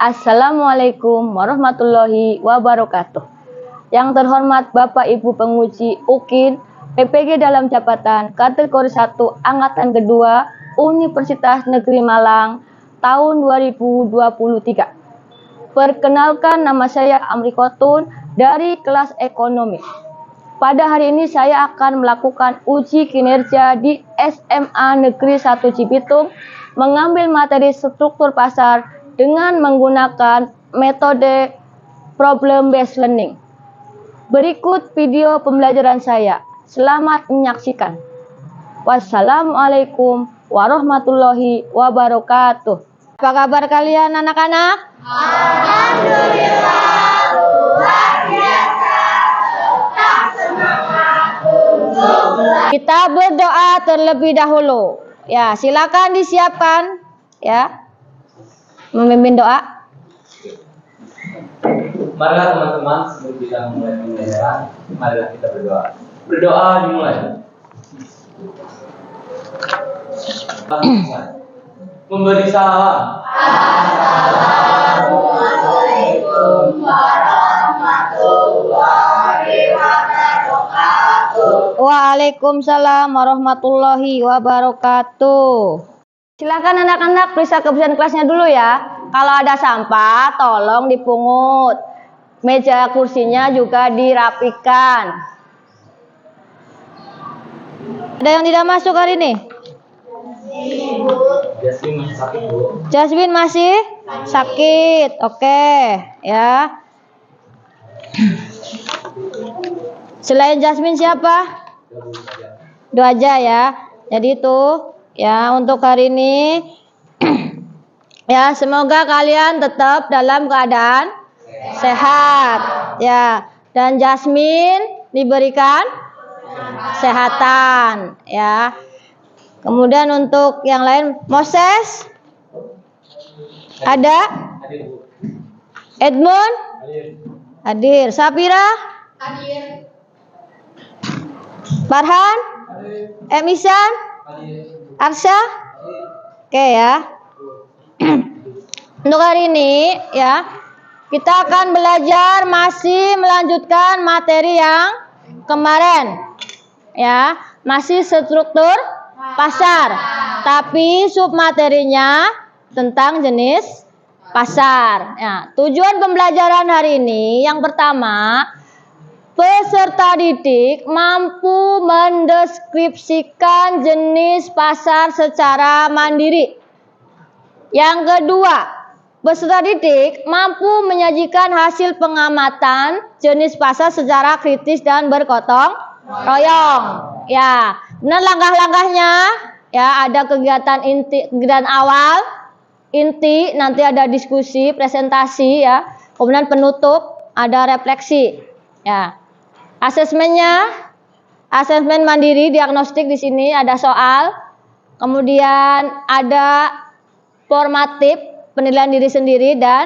Assalamualaikum warahmatullahi wabarakatuh. Yang terhormat Bapak Ibu Penguji UKIN PPG dalam jabatan kategori 1 Angkatan Kedua Universitas Negeri Malang tahun 2023. Perkenalkan, nama saya Amri Kotun dari kelas ekonomi. Pada hari ini saya akan melakukan uji kinerja di SMA Negeri 1 Cibitung, mengambil materi struktur pasar dengan menggunakan metode problem based learning. Berikut video pembelajaran saya. Selamat menyaksikan. Wassalamualaikum warahmatullahi wabarakatuh. Apa kabar kalian anak-anak? Alhamdulillah, luar biasa. Tetap semangat untuk belajar. Kita berdoa terlebih dahulu. Ya, silakan disiapkan ya. Memimpin doa. Marilah teman-teman, sebelum kita mulai pembelajaran, marilah kita berdoa. Berdoa dimulai. Memberi salam. Assalamualaikum warahmatullahi wabarakatuh. Waalaikumsalam warahmatullahi wabarakatuh. Silakan anak-anak periksa kebersihan kelasnya dulu ya. Kalau ada sampah, tolong dipungut. Meja kursinya juga dirapikan. Ada yang tidak masuk hari ini? Jasmine masih sakit, Bu. Jasmine masih sakit. Oke, ya. Selain Jasmine siapa? Dua aja ya. Jadi itu ya untuk hari ini. Ya, semoga kalian tetap dalam keadaan sehat ya, dan Jasmine diberikan kesehatan ya. Kemudian untuk yang lain, Moses ada, Edmund hadir, Sapira Hadir. Farhan, Emisan, Arsha. Oke ya. Untuk hari ini ya, kita akan belajar, masih melanjutkan materi yang kemarin ya, masih struktur pasar, tapi submaterinya tentang jenis pasar ya. Tujuan pembelajaran hari ini yang pertama, peserta didik mampu mendeskripsikan jenis pasar secara mandiri. Yang kedua, peserta didik mampu menyajikan hasil pengamatan jenis pasar secara kritis dan bergotong royong. Ya, benar langkah-langkahnya. Ya, ada kegiatan inti, kegiatan awal, inti, nanti ada diskusi, presentasi ya. Kemudian penutup, ada refleksi. Ya. Asesmennya, asesmen mandiri, diagnostik di sini ada soal. Kemudian ada formatif, penilaian diri sendiri, dan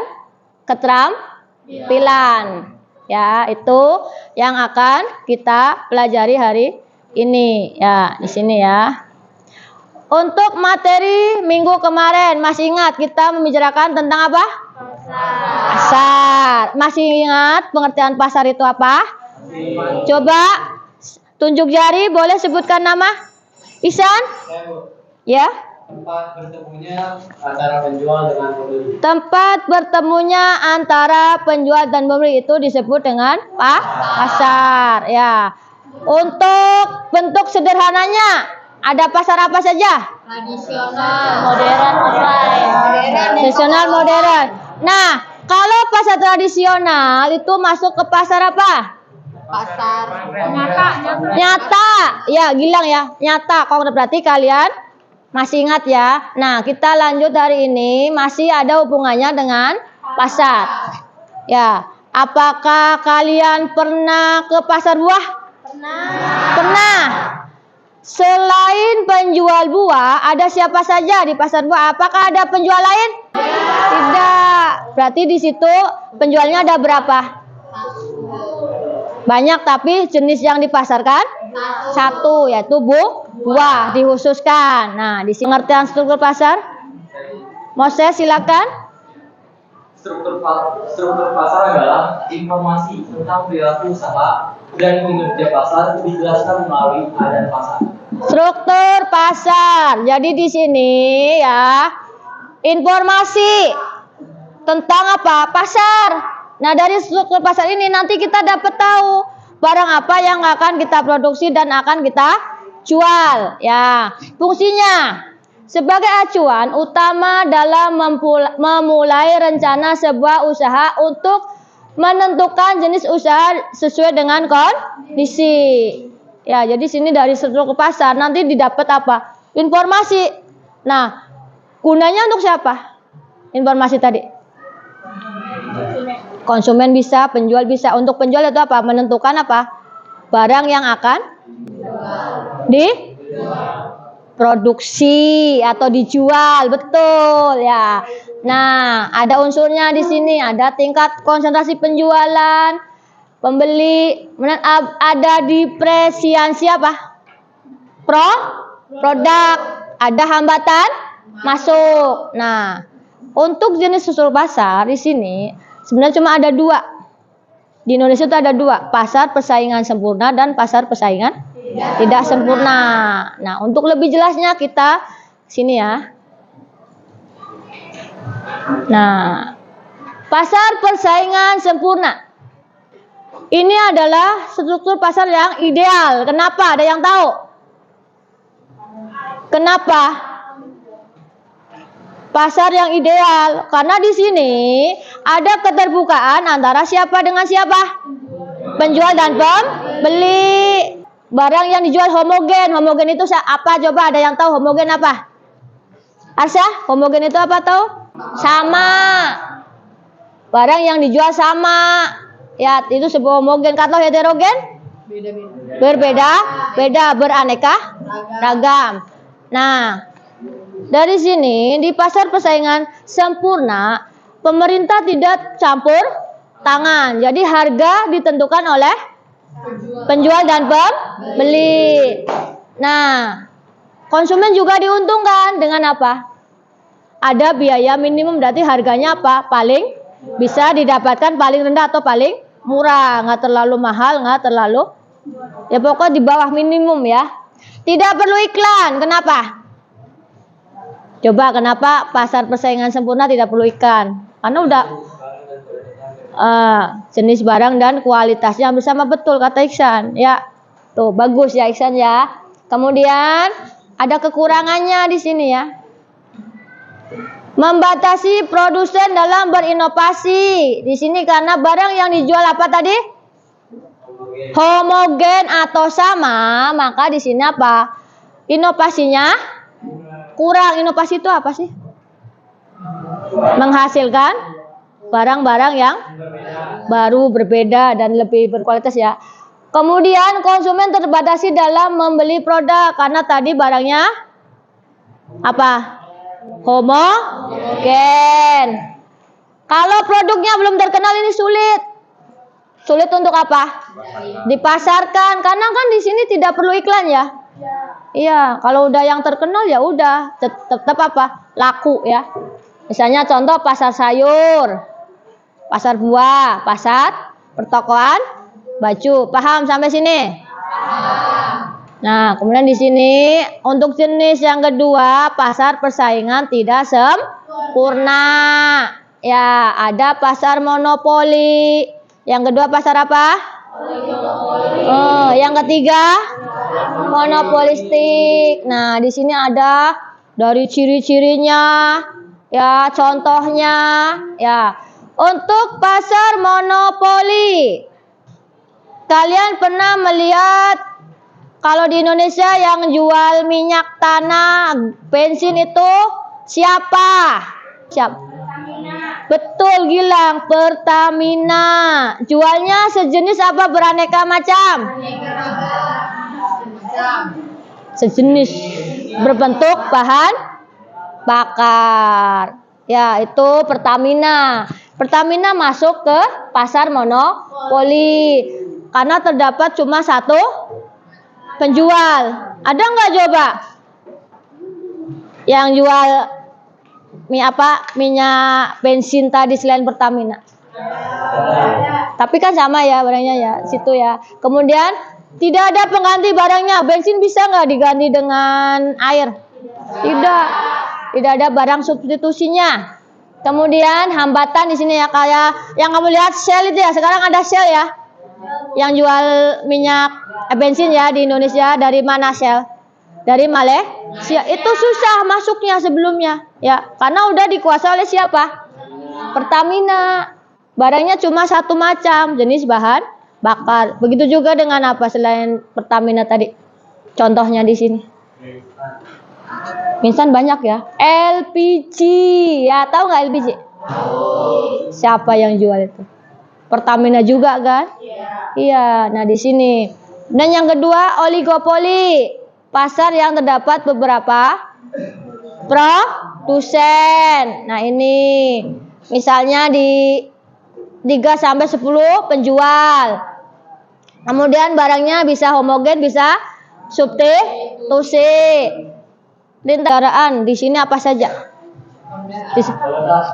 keterampilan. Ya, itu yang akan kita pelajari hari ini. Ya, di sini ya. Untuk materi minggu kemarin, masih ingat kita membicarakan tentang apa? Pasar. Masih ingat pengertian pasar itu apa? Coba tunjuk jari, boleh sebutkan nama? Isan? Ya. Tempat bertemunya antara penjual dengan pembeli. Tempat bertemunya antara penjual dan pembeli itu disebut dengan pasar ya. Untuk bentuk sederhananya, ada pasar apa saja? Tradisional, Modern, offline. Tradisional, modern. Nah, kalau pasar tradisional itu masuk ke pasar apa? pasar Nyata. Ya, Gilang ya. Nyata. Kalau berarti kalian masih ingat ya. Nah, kita lanjut hari ini, masih ada hubungannya dengan pasar. Ya, apakah kalian pernah ke pasar buah? Pernah. Selain penjual buah, ada siapa saja di pasar buah? Apakah ada penjual lain? Tidak. Berarti di situ penjualnya ada berapa? Banyak, tapi jenis yang dipasarkan satu, yaitu buah dikhususkan. Nah, di sini pengertian struktur pasar. Moses silakan. struktur pasar adalah informasi tentang perilaku usaha dan kinerja pasar dijelaskan melalui keadaan pasar. Struktur pasar. Jadi di sini ya informasi tentang apa? Pasar. Nah, dari struktur pasar ini nanti kita dapat tahu barang apa yang akan kita produksi dan akan kita jual. Ya, fungsinya sebagai acuan utama dalam memulai rencana sebuah usaha untuk menentukan jenis usaha sesuai dengan kondisi. Ya, jadi sini dari struktur pasar nanti didapat apa? Informasi. Nah, gunanya untuk siapa? Informasi tadi. Konsumen bisa, penjual bisa. Untuk penjual itu apa? Menentukan apa? Barang yang akan diproduksi atau dijual, betul ya. Nah, ada unsurnya di sini, ada tingkat konsentrasi penjualan, pembeli, kemudian ada depresiasi apa? Produk, ada hambatan masuk. Nah, untuk jenis struktur pasar di sini sebenarnya cuma ada dua. Di Indonesia itu ada dua, pasar persaingan sempurna dan pasar persaingan tidak sempurna. Nah, untuk lebih jelasnya kita sini ya. Nah, pasar persaingan sempurna. Ini adalah struktur pasar yang ideal. Kenapa? Ada yang tahu? Kenapa? Pasar yang ideal karena di sini ada keterbukaan antara siapa dengan siapa, penjual dan pembeli. Barang yang dijual homogen. Homogen itu apa? Coba ada yang tahu homogen apa? Arsya, homogen itu apa tahu? Sama. Barang yang dijual sama. Ya, itu sebuah homogen. Kalau heterogen? Berbeda, beraneka ragam. Nah, dari sini di pasar persaingan sempurna, pemerintah tidak campur tangan. Jadi harga ditentukan oleh penjual dan pembeli. Nah, konsumen juga diuntungkan dengan apa? Ada biaya minimum, berarti harganya apa? Paling bisa didapatkan paling rendah atau paling murah, nggak terlalu mahal, nggak terlalu, ya pokoknya di bawah minimum ya. Tidak perlu iklan. Kenapa? Coba kenapa pasar persaingan sempurna tidak perlu iklan? Karena udah jenis barang dan kualitasnya bersama, betul kata Iksan. Ya, tuh bagus ya Iksan ya. Kemudian ada kekurangannya di sini ya. Membatasi produsen dalam berinovasi. Di sini karena barang yang dijual apa tadi? Homogen atau sama, maka di sini apa? Inovasinya kurang. Inovasi itu apa sih? Menghasilkan barang-barang yang baru, berbeda dan lebih berkualitas ya. Kemudian konsumen terbatasi dalam membeli produk karena tadi barangnya apa? Homogen. Kalau produknya belum terkenal ini sulit. Sulit untuk apa? Dipasarkan. Karena kan di sini tidak perlu iklan ya. Iya, kalau udah yang terkenal ya udah tetap apa? Laku ya. Misalnya contoh pasar sayur, pasar buah, pasar pertokoan baju. Paham sampai sini? Nah, kemudian di sini untuk jenis yang kedua, pasar persaingan tidak sempurna. Ya, ada pasar monopoli. Yang kedua pasar apa? Yang ketiga monopolistik. Nah, di sini ada dari ciri-cirinya, ya, contohnya, ya. Untuk pasar monopoli, kalian pernah melihat kalau di Indonesia yang jual minyak tanah, bensin itu siapa? Betul Gilang, Pertamina. Jualnya sejenis apa beraneka macam? Sejenis, berbentuk bahan bakar. Ya, itu Pertamina. Pertamina masuk ke pasar monopoli karena terdapat cuma satu penjual. Ada nggak coba yang jual minyak bensin tadi selain Pertamina? Tapi kan sama ya barangnya ya, situ ya. Kemudian tidak ada pengganti barangnya. Bensin bisa nggak diganti dengan air? Tidak ada barang substitusinya. Kemudian hambatan di sini ya, kayak yang kamu lihat Shell itu ya. Sekarang ada Shell ya, yang jual minyak bensin ya di Indonesia. Dari mana Shell? Dari Malaysia. Itu susah masuknya sebelumnya ya, karena udah dikuasai oleh siapa? Pertamina. Barangnya cuma satu macam jenis bahan bakar. Begitu juga dengan apa selain Pertamina tadi? Contohnya di sini. Instan banyak ya. LPG. Ya, tahu nggak LPG? Siapa yang jual itu? Pertamina juga kan? Iya. Nah, di sini. Dan yang kedua, oligopoli. Pasar yang terdapat beberapa produsen. Nah, ini misalnya di 3 sampai 10 penjual. Kemudian barangnya bisa homogen, bisa substitusi. Kendaraan di sini apa saja?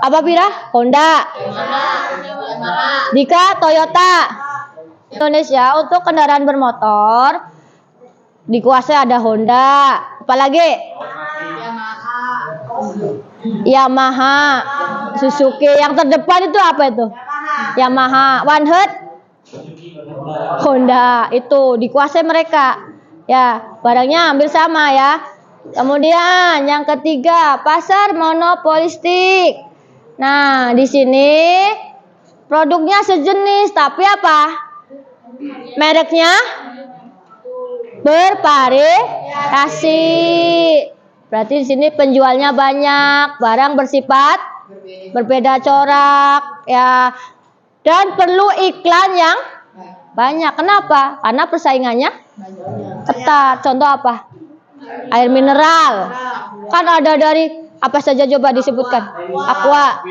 Apa Pira? Honda. Dika Toyota. Indonesia untuk kendaraan bermotor dikuasai ada Honda. Apalagi? Yamaha. Suzuki. Yang terdepan itu apa itu? Yamaha. One Hut. Honda. Itu dikuasai mereka. Ya, barangnya hampir sama ya. Kemudian yang ketiga, pasar monopolistik. Nah, di sini produknya sejenis, tapi apa? Mereknya bervariasi. Berarti di sini penjualnya banyak, barang bersifat berbeda corak, ya. Dan perlu iklan yang banyak. Kenapa? Karena persaingannya ketat. Contoh apa? Air mineral. Kan ada dari apa saja, coba disebutkan. Aqua.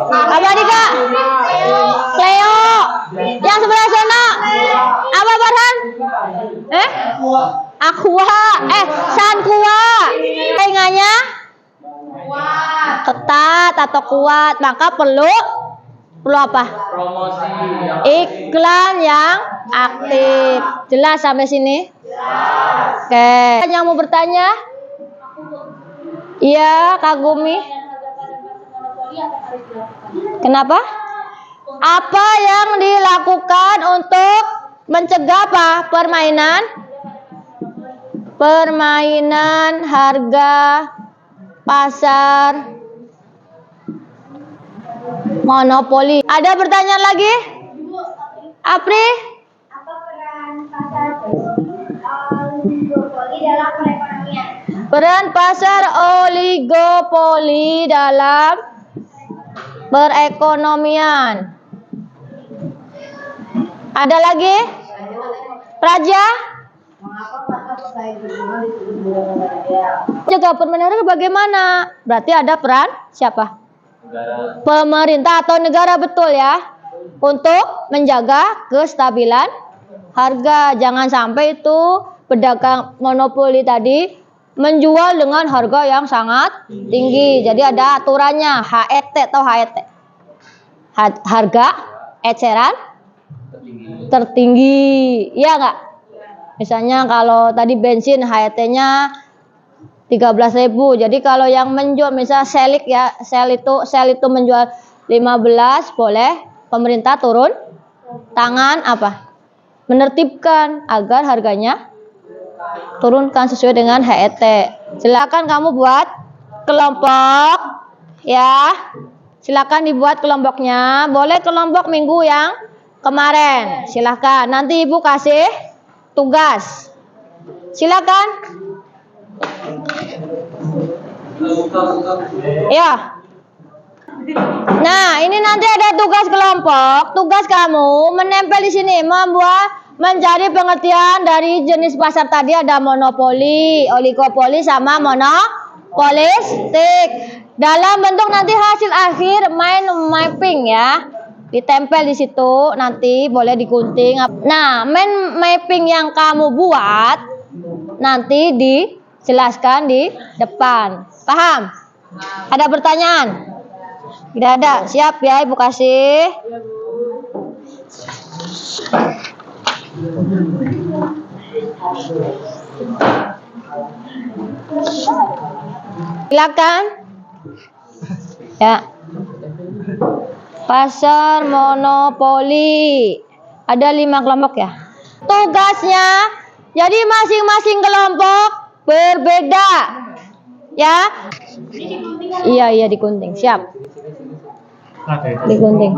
Apa nih Kak? Cleo. Yang sebelah sana. Apa Farhan? Aqua. Sanqua. Saingannya ketat atau kuat, maka perlu apa? Promosi. Iklan yang aktif. Jelas sampai sini? Oke. Yang mau bertanya? Iya, Kagumi. Kenapa? Apa yang dilakukan untuk mencegah apa? Permainan harga pasar monopoli. Ada pertanyaan lagi? Apri? Apa peran pasar oligopoli dalam perekonomian? Peran pasar oligopoli dalam perekonomian. Ada lagi? Raja? Jaga permainan harga bagaimana? Berarti ada peran siapa? Pemerintah atau negara, betul ya, untuk menjaga kestabilan harga. Jangan sampai itu pedagang monopoli tadi menjual dengan harga yang sangat tinggi. Jadi ada aturannya, HET atau HET, harga eceran tertinggi, iya nggak? Misalnya kalau tadi bensin HET-nya 13.000. Jadi kalau yang menjual misalnya Selik ya, Shell itu menjual 15, boleh pemerintah turun tangan apa? Menertibkan agar harganya turunkan sesuai dengan HET. Silakan kamu buat kelompok ya. Silakan dibuat kelompoknya. Boleh kelompok minggu yang kemarin. Silakan. Nanti Ibu kasih tugas. Silakan. Ya. Nah, ini nanti ada tugas kelompok. Tugas kamu menempel di sini, mencari pengertian dari jenis pasar tadi. Ada monopoli, oligopoli, sama monopolistik. Dalam bentuk nanti hasil akhir mind mapping ya. Ditempel di situ, nanti boleh digunting. Nah, mind mapping yang kamu buat nanti dijelaskan di depan. Paham? Ada pertanyaan? Tidak ada. Siap ya, Ibu kasih. Silakan. Ya. Pasar monopoli. Ada 5 kelompok ya. Tugasnya, jadi masing-masing kelompok berbeda. Ya. Iya digunting. Siap. Digunting.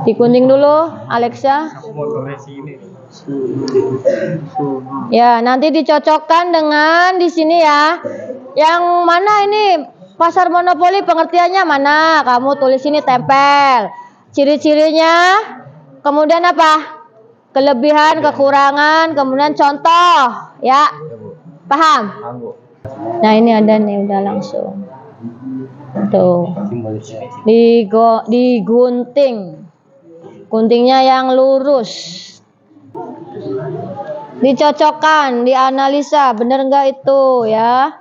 Digunting dulu, Alexa. Ya, nanti dicocokkan dengan di sini ya. Yang mana ini pasar monopoli pengertiannya mana? Kamu tulis ini tempel. Ciri-cirinya, kemudian apa? Kelebihan, kekurangan, kemudian contoh, ya. Paham? Nah, ini ada nih udah langsung. Tuh. Digunting. Guntingnya yang lurus. Dicocokkan, dianalisa, bener enggak itu ya?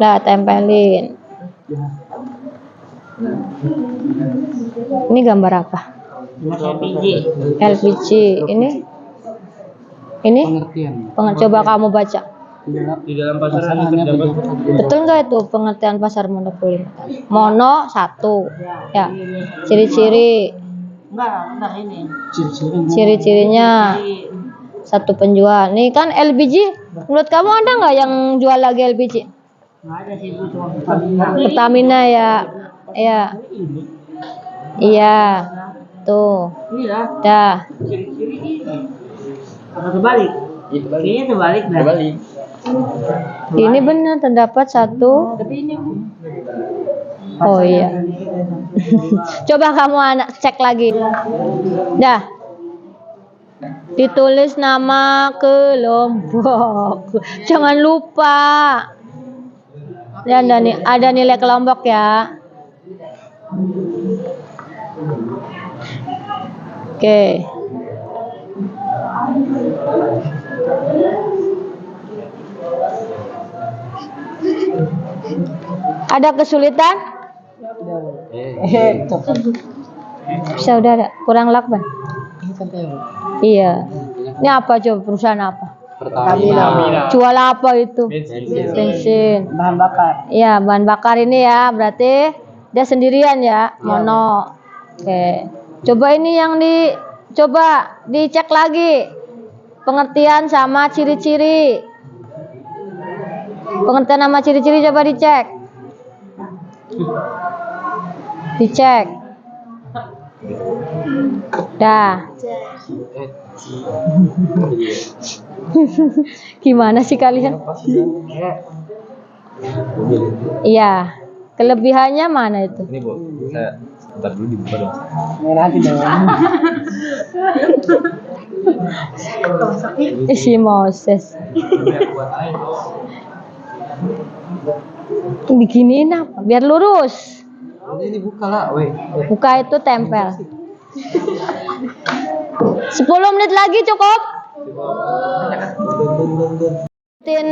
Nah, tempelin. Ini gambar apa? LPG. Ini coba kamu baca. Di dalam pasaran terdapat Betul nggak itu pengertian pasar monopoli? Mono 1, ya. Ciri-ciri. Ciri-cirinya satu penjual. Nih kan LPG. Menurut kamu ada nggak yang jual lagi LPG? Pertamina ya. Ya. Iya. Tuh. Dah. Terbalik. Kayaknya terbalik dah. Ini benar terdapat 1. Oh iya. Coba kamu cek lagi. Dah. Ditulis nama kelompok. Jangan lupa. Dan ada nilai kelompok ya. Oke. Ada kesulitan? Saudara, kurang lakban. Iya. Ini apa coba perusahaan apa? Pertamina. Jual apa itu? Bensin. Bahan bakar. Iya, bahan bakar ini ya. Berarti dia sendirian ya, mono. Oke. Coba ini yang coba dicek lagi. Pengertian sama ciri-ciri. Pengertian sama ciri-ciri coba dicek. Dicek. Dah. Gimana sih kalian? Iya. Kelebihannya mana itu? Ini Bu, saya bentar dulu dibuka dong. Merah tidak. Si Moses. Diginiin apa? Biar lurus. Ini buka lah, weh. Buka itu tempel. 10 menit lagi cukup.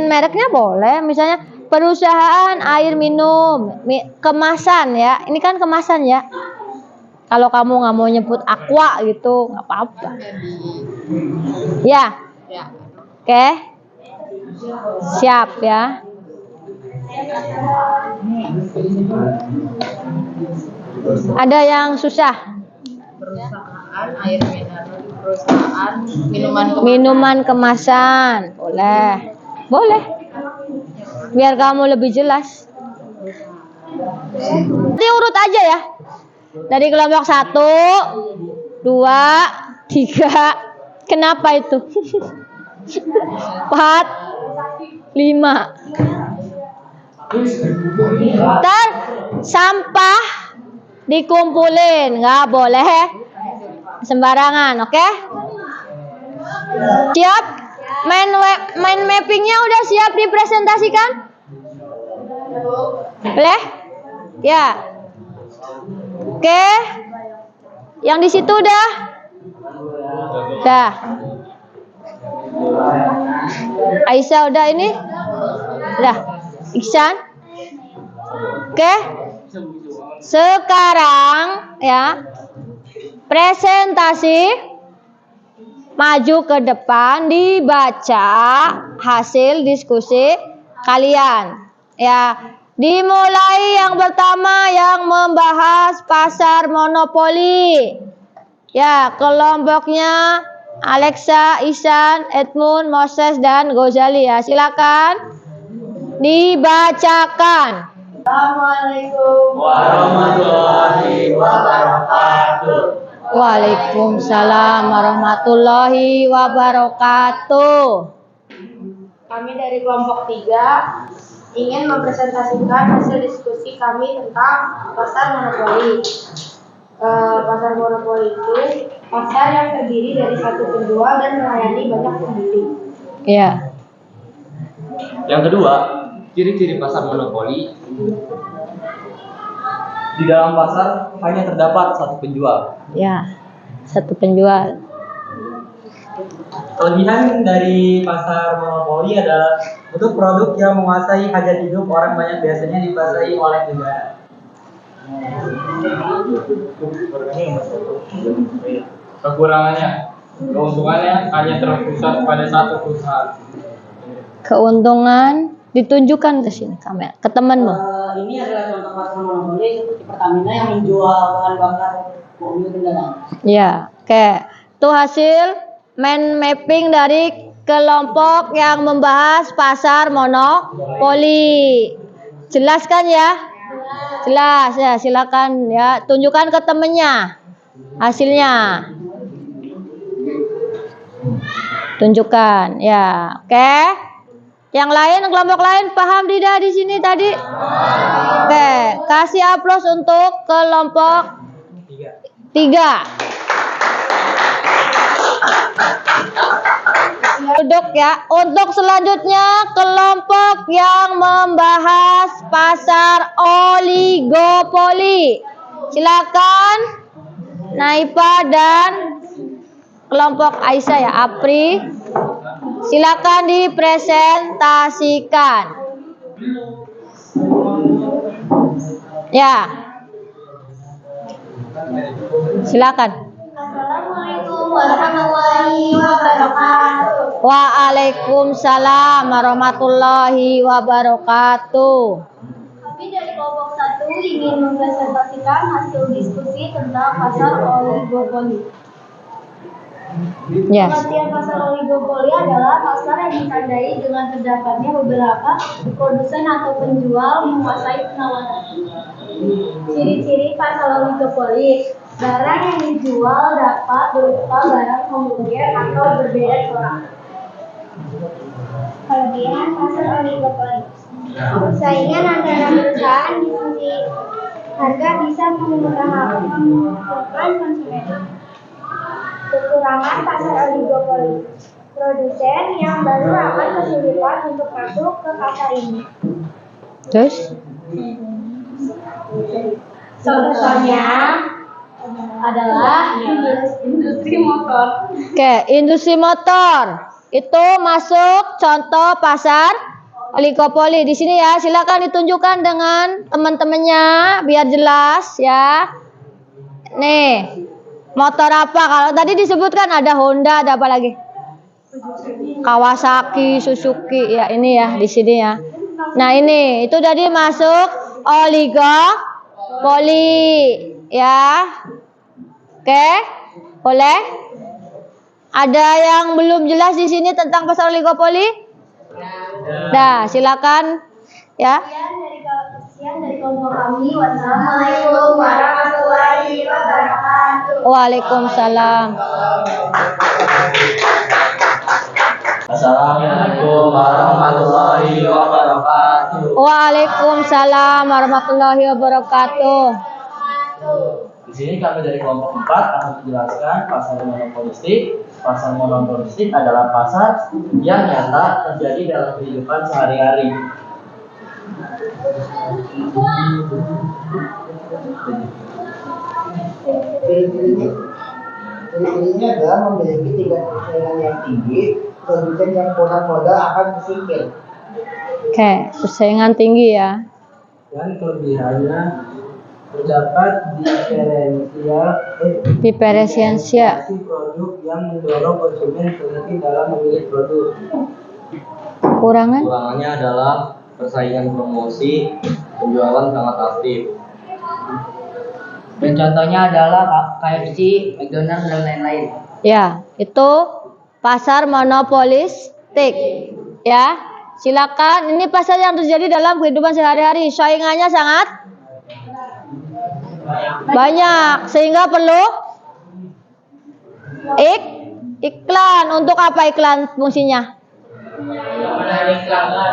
Mereknya boleh, misalnya perusahaan air minum, kemasan ya. Ini kan kemasan ya. Kalau kamu nggak mau nyebut aqua gitu, nggak apa-apa. Ya. Oke. Siap ya. Ada yang susah? Perusahaan air mineral, perusahaan Minuman kemasan. Boleh. Biar kamu lebih jelas. Nanti urut aja ya. Dari kelompok 1, 2, 3. Kenapa itu? 4, 5. Ntar sampah dikumpulin, nggak boleh sembarangan, oke? Siap? Mind mappingnya udah siap dipresentasikan? Boleh? Ya. Oke. Yang di situ udah? Udah. Aisyah udah ini? Udah. Iksan? Oke. Sekarang ya, presentasi maju ke depan, dibaca hasil diskusi kalian. Ya, dimulai yang pertama yang membahas pasar monopoli. Ya, kelompoknya Alexa, Ihsan, Edmund, Moses, dan Ghazali ya. Silakan dibacakan. Assalamualaikum Warahmatullahi wabarakatuh. Waalaikumsalam warahmatullahi wabarakatuh. Kami dari kelompok 3 ingin mempresentasikan hasil diskusi kami tentang pasar monopoli. Pasar monopoli itu pasar yang terdiri dari satu penjual dan melayani banyak pembeli. Ya. Yang kedua, ciri-ciri pasar monopoli. Di dalam pasar hanya terdapat satu penjual. Ya. Satu penjual. Kelebihan dari pasar monopoli adalah untuk produk yang menguasai hajat hidup orang banyak biasanya dikuasai oleh negara. Kekurangannya, keuntungannya hanya terpusat pada satu perusahaan. Keuntungan ditunjukkan ke sini kamera, ke temanmu. Ini adalah contoh pasar monopoli seperti Pertamina yang menjual bahan bakar mobil kendaraan. Ya, oke. Itu hasil mind mapping dari kelompok yang membahas pasar monopoli. Jelas kan ya? Jelas ya, silakan ya, tunjukkan ke temennya hasilnya. Tunjukkan ya, oke. Yang lain, kelompok lain paham tidak di sini tadi? Oke, kasih aplaus untuk kelompok 3. Duduk ya. Untuk selanjutnya kelompok yang membahas pasar oligopoli. Silakan Naipa dan kelompok Aisyah ya, Apri. Silakan dipresentasikan. Ya. Silakan. Assalamualaikum warahmatullahi wabarakatuh. Waalaikumsalam warahmatullahi wabarakatuh. Kami dari kelompok 1 ingin mempresentasikan hasil diskusi tentang pasar oligopoli. Yes. Pengertian pasar oligopoli adalah pasar yang ditandai dengan terdapatnya beberapa produsen atau penjual menguasai penawaran. Ciri-ciri pasar oligopoli: barang yang dijual dapat berupa barang homogen atau berbeda corak. Kelebihan pasar oligopoli: persaingan antara perusahaan di sisi harga bisa menguntungkan konsumen. Kekurangan pasar oligopoli: produsen yang baru akan kesulitan untuk masuk ke pasar ini. Terus? Contohnya adalah industri motor. Oke, industri motor itu masuk contoh pasar oligopoli di sini ya. Silakan ditunjukkan dengan teman-temannya biar jelas ya. Nih, motor apa? Kalau tadi disebutkan ada Honda, ada apa lagi? Kawasaki, Suzuki ya, ini ya di sini ya. Nah, ini itu tadi masuk oligopoli ya. Oke, boleh? Ada yang belum jelas di sini tentang pasar oligopoli? Dah, silakan ya. Sekian dari kelompok kami. Wassalamualaikum warahmatullahi wabarakatuh. Waalaikumsalam. Assalamualaikum warahmatullahi wabarakatuh. Waalaikumsalam warahmatullahi wabarakatuh. Di sini kami dari kelompok 4 akan menjelaskan pasar monopolistik. Pasar monopolistik adalah pasar yang nyata terjadi dalam kehidupan sehari-hari. Ciri-cirinya adalah memiliki tingkat persaingan yang tinggi, produsen yang modal akan tersingkir. Oke, persaingan tinggi ya. dan kelebihannya terdapat diferensiasi produk yang mendorong konsumen teliti dalam memilih produk. kekurangan Kekurangannya adalah persaingan promosi, penjualan sangat aktif. Dan contohnya adalah KFC, McDonald's, dan lain-lain. ya, itu pasar monopolistik. Ya, silakan. Ini pasar yang terjadi dalam kehidupan sehari-hari. Saingannya sangat banyak, sehingga perlu iklan. Untuk apa iklan fungsinya?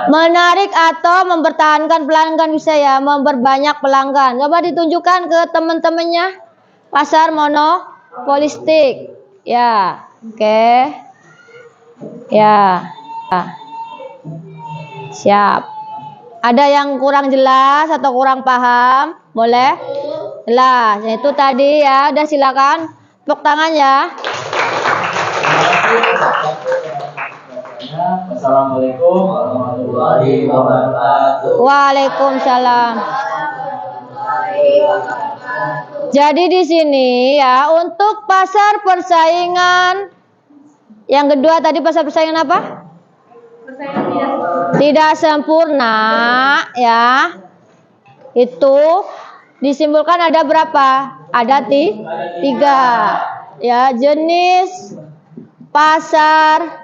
Menarik atau mempertahankan pelanggan, bisa ya, memperbanyak pelanggan. Coba ditunjukkan ke teman-temannya pasar monopolistik. Ya, oke. Ya. Siap. Ada yang kurang jelas atau kurang paham? Boleh? Jelas. Itu tadi ya. Udah silakan. Tepuk tangan ya. Assalamualaikum warahmatullahi wabarakatuh. Waalaikumsalam. Jadi di sini ya, untuk pasar persaingan yang kedua tadi, pasar persaingan apa? Tidak sempurna ya. Itu disimpulkan ada berapa? Ada tiga ya, jenis pasar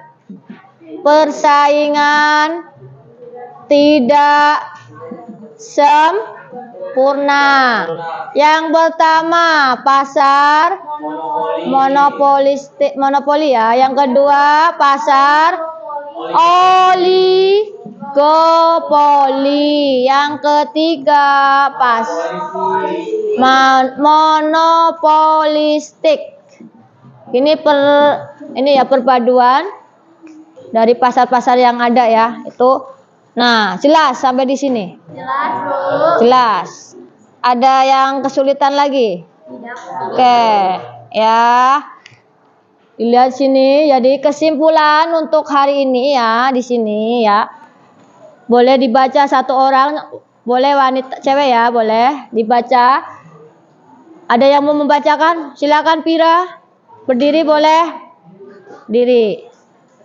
persaingan tidak sempurna. Yang pertama pasar monopoli ya. Yang kedua pasar oligopoli. Yang ketiga monopolistik. Ini ya perpaduan dari pasar-pasar yang ada ya. Itu. Nah, jelas sampai di sini. Jelas, Bu. Jelas. Ada yang kesulitan lagi? Oke, ya. Dilihat sini. Jadi kesimpulan untuk hari ini ya, di sini ya. Boleh dibaca satu orang, boleh wanita, cewek ya, boleh dibaca. Ada yang mau membacakan? Silakan Pira. Berdiri boleh. Diri.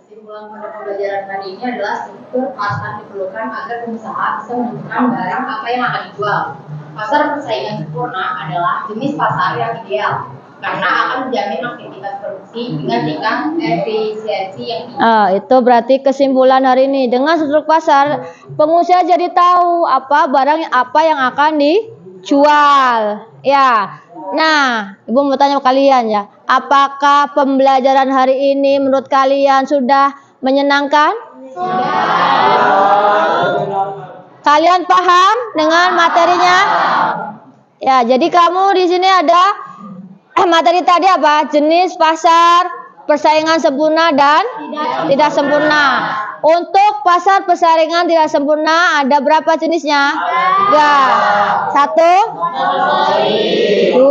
Kesimpulan pada pembelajaran hari ini adalah struktur pasar diperlukan agar pengusaha bisa menentukan barang apa yang akan dijual. Pasar persaingan sempurna adalah jenis pasar yang ideal karena akan menjamin aktivitas produksi dengan tingkat efisiensi yang tinggi. Itu berarti kesimpulan hari ini. Dengan struktur pasar, pengusaha jadi tahu apa barang apa yang akan dijual. Ya. Nah, Ibu mau tanya kalian ya, apakah pembelajaran hari ini menurut kalian sudah menyenangkan? Kalian paham dengan materinya? Ya, jadi kamu di sini ada materi tadi apa? Jenis pasar persaingan sempurna dan tidak sempurna. Untuk pasar persaingan tidak sempurna ada berapa jenisnya? 3. 1, 2.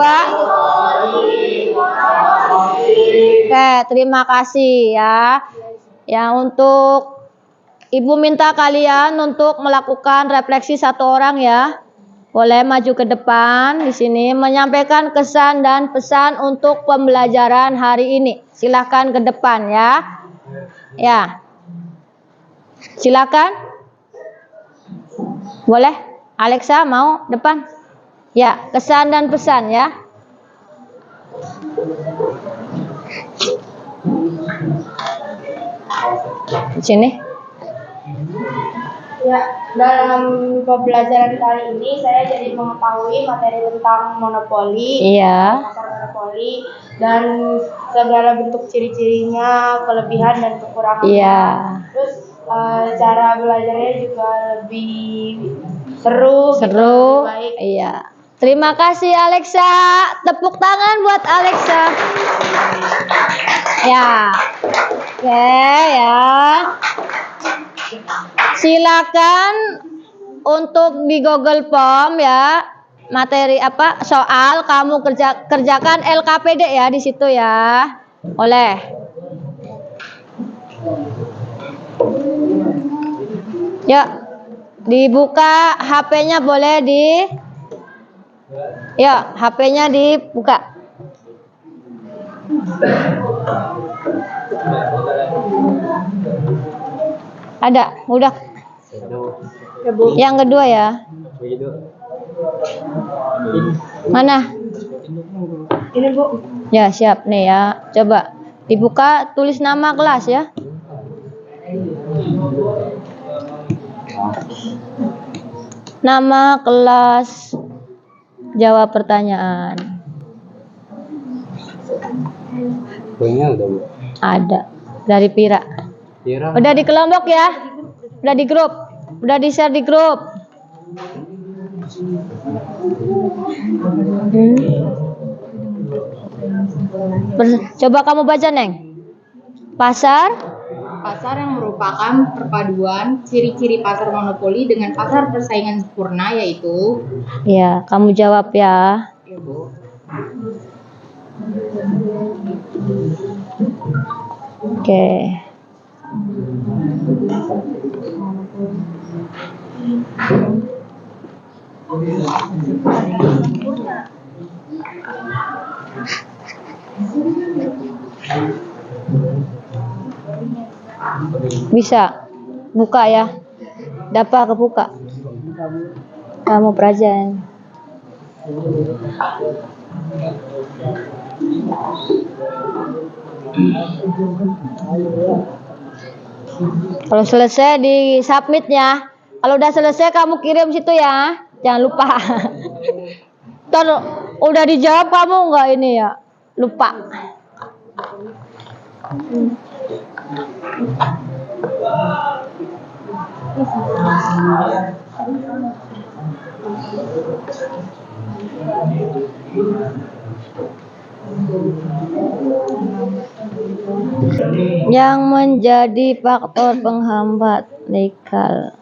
Oke, terima kasih ya. Ya, untuk Ibu minta kalian untuk melakukan refleksi satu orang ya. Boleh maju ke depan di sini menyampaikan kesan dan pesan untuk pembelajaran hari ini. Silakan ke depan ya. Ya. Silakan. Boleh? Alexa mau depan? Ya, kesan dan pesan ya. Di sini. Ya, dalam pembelajaran kali ini saya jadi mengetahui materi tentang monopoli, Iya. pasar monopoli, dan segala bentuk ciri-cirinya, kelebihan dan kekurangannya. Iya. Terus cara belajarnya juga lebih seru, gitu, Seru. lebih baik. Iya. Terima kasih Alexa. Tepuk tangan buat Alexa. Ya. Oke ya. Silakan untuk di Google Form ya. Materi apa? Soal kamu kerjakan LKPD ya di situ ya. Oleh. Ya. Dibuka HP-nya boleh ya, HP-nya dibuka. Ada, udah. Yang kedua ya. Mana? Ini Bu. Ya, siap nih ya. Coba dibuka, tulis nama kelas ya. Nama kelas, jawab pertanyaan. Ada. Dari Pira. Udah di kelompok ya? Udah di grup? Udah di share di grup? Coba kamu baca, Neng. Pasar Pasar yang merupakan perpaduan ciri-ciri pasar monopoli dengan pasar persaingan sempurna yaitu. ya, kamu jawab ya. Ya, Bu. Oke. Bisa buka ya. Dapat kebuka. Kamu pelajaran. Kalau selesai di submitnya. Kalau udah selesai kamu kirim situ ya. Jangan lupa. Ntar udah dijawab kamu nggak ini ya. Lupa. Yang menjadi faktor penghambat legal.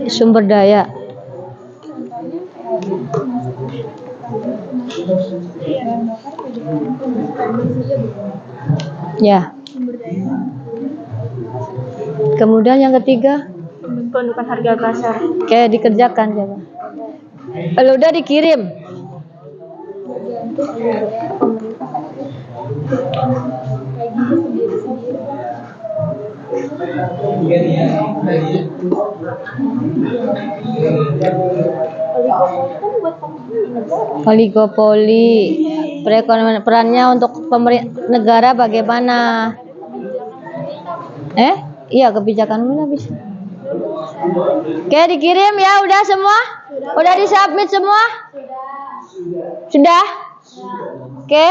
Sumber daya. Ya. Kemudian yang ketiga, Penentuan harga pasar. kayak dikerjakan coba. Kalau udah dikirim. Oligopoli. Perekonomian perannya untuk negara bagaimana? Iya, kebijakan mana bisa. Oke, dikirim ya, udah semua? Udah disubmit semua? Sudah? Oke.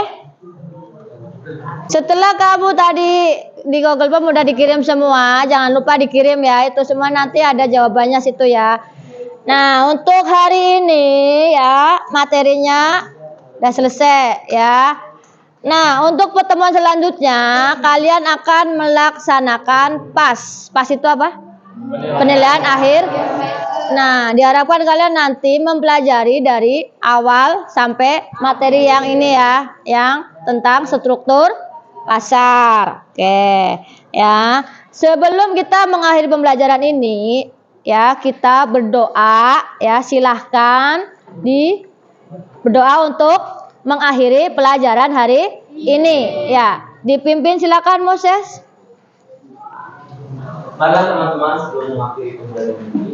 Setelah kamu tadi di Google Form udah dikirim semua, jangan lupa dikirim ya. Itu semua nanti ada jawabannya situ ya. Nah, untuk hari ini ya, materinya udah selesai ya. Nah, untuk pertemuan selanjutnya kalian akan melaksanakan PAS. PAS itu apa? Penilaian akhir. Nah, diharapkan kalian nanti mempelajari dari awal sampai materi yang ini ya, yang tentang struktur pasar. Oke, ya. Sebelum kita mengakhiri pembelajaran ini, ya, kita berdoa ya, silahkan berdoa untuk mengakhiri pelajaran hari ini ya. Dipimpin silakan Moses. Mari teman-teman sebelum mengakhiri pembelajaran ini,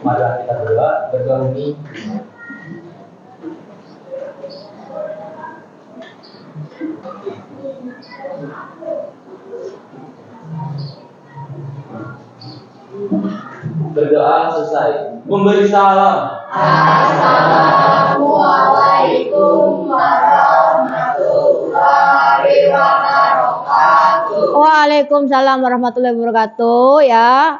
mari kita berdoa ini. Berdoa selesai. Memberi salam. Assalamualaikum warahmatullahi wabarakatuh. Waalaikumsalam warahmatullahi wabarakatuh ya.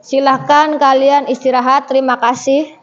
Silahkan kalian istirahat. Terima kasih.